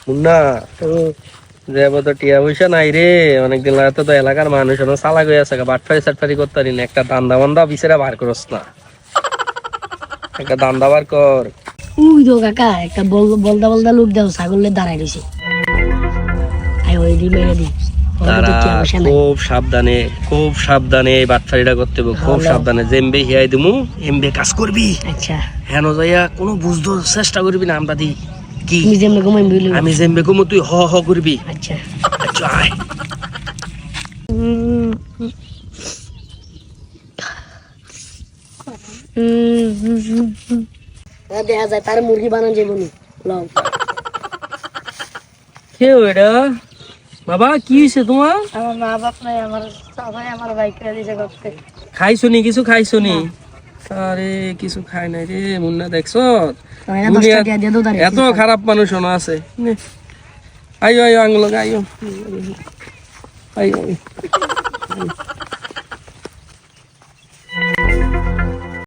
মুন্না যাবো তো টিয়া পয়সা নাই রে, অনেকদিন লাগে তো এলাকার মানুষ চালাক হয়ে আছে, বাটফারি সাটফারি করতে পারি না, একটা দান্দা বান্দা বিচারে বার করস না, একটা দান্দা বার কর। উই তো কাকা একটা বলদা বলদা লোক দাও ছাগলের দাঁড়াই রয়েছে, আই ওই দি মেরে দি তারা খুব সাবধানে এই বাটফারিটা করতে হবে, খুব সাবধানে। জেম্বে হিয়াই দিমু, এমবে কাজ করবি। আচ্ছা হেন যাইয়া কোনো বুঝতে চেষ্টা করবি না, আমরা দি কি তুমি যেমন ঘুমাই বলি আমি জেম্বে কমু, তুই হ হ করবি। আচ্ছা আচ্ছা আয়। দেখা যায় তার মুরগি বানান যাবো নি লও কে ওইটা বাবা, কি হয়েছে তোমার? আমার মা বাপ নাই, আমার সবাই আমার বাইক করে দিছে করতে। খাইছো নি কিছু? খাইছো নি? আরে কিছু খাই নাই রে মুন্না, দেখছো এত খারাপ মানুষ আছে। আইও আইও আঙ্গুল আইও আইও।